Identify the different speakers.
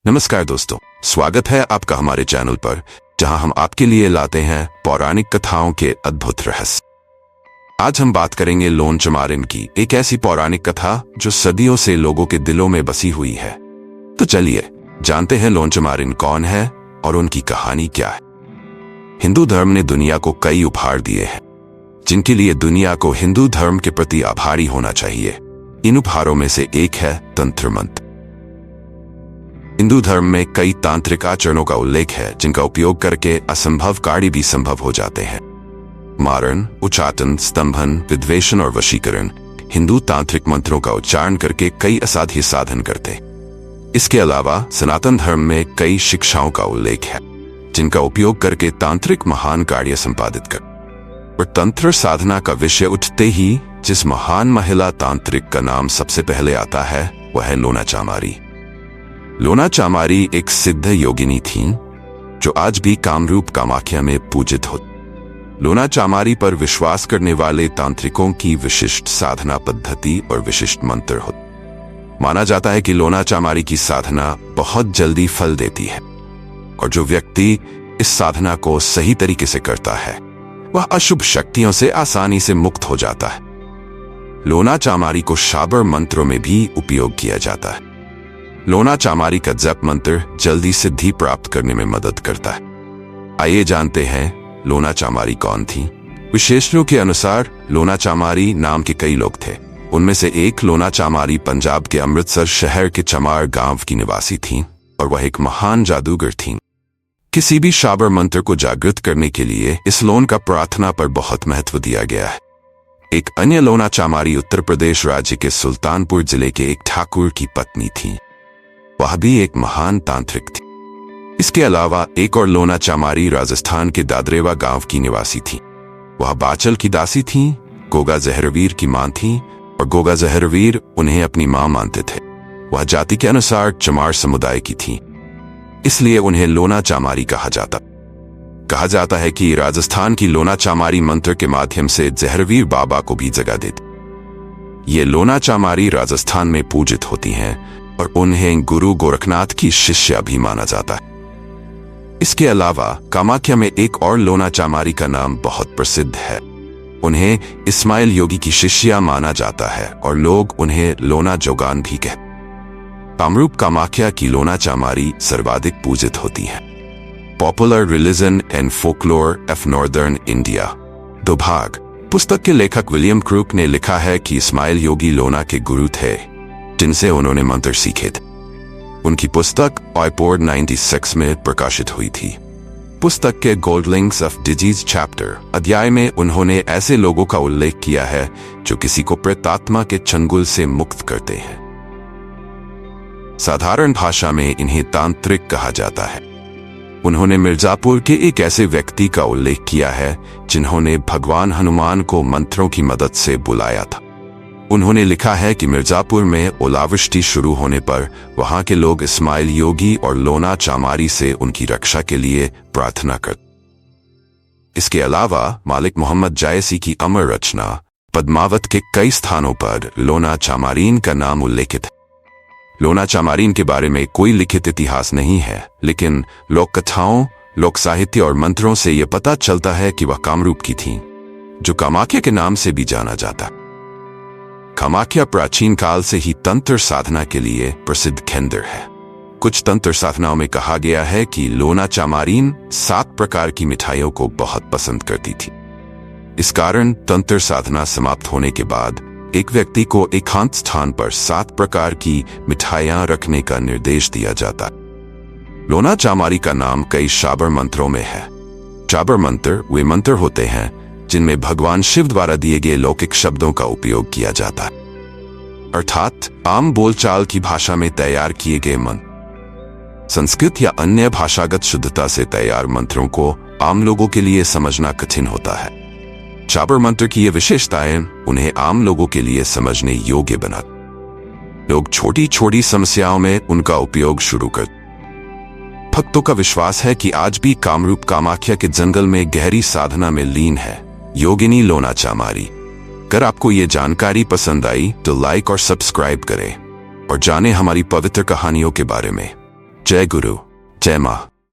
Speaker 1: नमस्कार दोस्तों, स्वागत है आपका हमारे चैनल पर, जहां हम आपके लिए लाते हैं पौराणिक कथाओं के अद्भुत रहस्य। आज हम बात करेंगे लोन चमारिन की, एक ऐसी पौराणिक कथा जो सदियों से लोगों के दिलों में बसी हुई है। तो चलिए जानते हैं लोन चमारिन कौन है और उनकी कहानी क्या है। हिंदू धर्म ने दुनिया को कई उपहार दिए हैं, जिनके लिए दुनिया को हिंदू धर्म के प्रति आभारी होना चाहिए। इन उपहारों में से एक है तंत्र मंत्र। हिंदू धर्म में कई तांत्रिक आचरणों का उल्लेख है, जिनका उपयोग करके असंभव कार्य भी संभव हो जाते हैं। मारण, उच्चाटन, स्तंभन, विद्वेषण और वशीकरण हिंदू तांत्रिक मंत्रों का उच्चारण करके कई असाध्य साधन करते। इसके अलावा सनातन धर्म में कई शिक्षाओं का उल्लेख है, जिनका उपयोग करके तांत्रिक महान कार्य संपादित कर। और तंत्र साधना का विषय उठते ही जिस महान महिला तांत्रिक का नाम सबसे पहले आता है वह है लोना चामारी। लोना चामारी एक सिद्ध योगिनी थीं, जो आज भी कामरूप कामाख्या में पूजित हो। लोना चामारी पर विश्वास करने वाले तांत्रिकों की विशिष्ट साधना पद्धति और विशिष्ट मंत्र हो। माना जाता है कि लोना चामारी की साधना बहुत जल्दी फल देती है, और जो व्यक्ति इस साधना को सही तरीके से करता है वह अशुभ शक्तियों से आसानी से मुक्त हो जाता है। लोना चामारी को शाबर मंत्रों में भी उपयोग किया जाता है। लोना चामारी का जप मंत्र जल्दी सिद्धि प्राप्त करने में मदद करता है। आइए जानते हैं लोना चामारी कौन थी। विशेषज्ञों के अनुसार लोना चामारी नाम के कई लोग थे। उनमें से एक लोना चामारी पंजाब के अमृतसर शहर के चमार गांव की निवासी थीं, और वह एक महान जादूगर थीं। किसी भी शाबर मंत्र को जागृत करने के लिए इस लोन का प्रार्थना पर बहुत महत्व दिया गया है। एक अन्य लोना चामारी उत्तर प्रदेश राज्य के सुल्तानपुर जिले के एक ठाकुर की पत्नी थी। वह भी एक महान तांत्रिक थी। इसके अलावा एक और लोना चामारी राजस्थान के दादरेवा गांव की निवासी थी। वह बाचल की दासी थीं, गोगा जहरवीर की मां थीं, और गोगा जहरवीर उन्हें अपनी मां मानते थे। वह जाति के अनुसार चमार समुदाय की थीं, इसलिए उन्हें लोना चामारी कहा जाता है कि राजस्थान की लोना चामारी मंत्र के माध्यम से जहरवीर बाबा को भी जगा देती। ये लोना चामारी राजस्थान में पूजित होती हैं, और उन्हें गुरु गोरखनाथ की शिष्या भी माना जाता है। इसके अलावा कामाख्या में एक और लोना चामारी का नाम बहुत प्रसिद्ध है। उन्हें इस्माइल योगी की शिष्या माना जाता है, और लोग उन्हें लोना जोगान भी कहते। कामरूप कामाख्या की लोना चामारी सर्वाधिक पूजित होती है। Popular religion and folklore of northern India, 2 भाग। पुस्तक के लेखक विलियम क्रूक ने लिखा है कि इस्माइल योगी लोना के गुरु थे, जिनसे उन्होंने मंत्र सीखे थे। उनकी पुस्तक ऑयपोर्ड 96 में प्रकाशित हुई थी। पुस्तक के gold links of disease chapter अध्याय में उन्होंने ऐसे लोगों का उल्लेख किया है जो किसी को प्रेतात्मा के चंगुल से मुक्त करते हैं। साधारण भाषा में इन्हें तांत्रिक कहा जाता है। उन्होंने मिर्जापुर के एक ऐसे व्यक्ति का उल्लेख किया है जिन्होंने भगवान हनुमान को मंत्रों की मदद से बुलाया था। उन्होंने लिखा है कि मिर्जापुर में ओलावृष्टि शुरू होने पर वहां के लोग इस्माइल योगी और लोना चामारी से उनकी रक्षा के लिए प्रार्थना करते। इसके अलावा मालिक मोहम्मद जायसी की अमर रचना पद्मावत के कई स्थानों पर लोना चामारीन का नाम उल्लेखित है। लोना चामारीन के बारे में कोई लिखित इतिहास नहीं है, लेकिन लोक कथाओं, लोक साहित्य और मंत्रों से यह पता चलता है कि वह कामरूप की थीं, जो कामाख्या के नाम से भी जाना जाता। कामाख्या प्राचीन काल से ही तंत्र साधना के लिए प्रसिद्ध केंद्र है। कुछ तंत्र साधनाओं में कहा गया है कि लोना चामारीन 7 प्रकार की मिठाइयों को बहुत पसंद करती थी। इस कारण तंत्र साधना समाप्त होने के बाद एक व्यक्ति को एकांत स्थान पर 7 प्रकार की मिठाइयां रखने का निर्देश दिया जाता। लोना चामारी का नाम कई शाबर मंत्रों में है। शाबर मंत्र वे मंत्र होते हैं जिनमें भगवान शिव द्वारा दिए गए लौकिक शब्दों का उपयोग किया जाता है, अर्थात आम बोलचाल की भाषा में तैयार किए गए मंत्र। संस्कृत या अन्य भाषागत शुद्धता से तैयार मंत्रों को आम लोगों के लिए समझना कठिन होता है। शाबर मंत्र की ये विशेषताएं उन्हें आम लोगों के लिए समझने योग्य बना। लोग छोटी छोटी समस्याओं में उनका उपयोग शुरू कर। भक्तों का विश्वास है कि आज भी कामरूप कामाख्या के जंगल में गहरी साधना में लीन है योगिनी लोना चामारी। अगर आपको ये जानकारी पसंद आई तो लाइक और सब्सक्राइब करें, और जानें हमारी पवित्र कहानियों के बारे में। जय गुरु, जय माँ।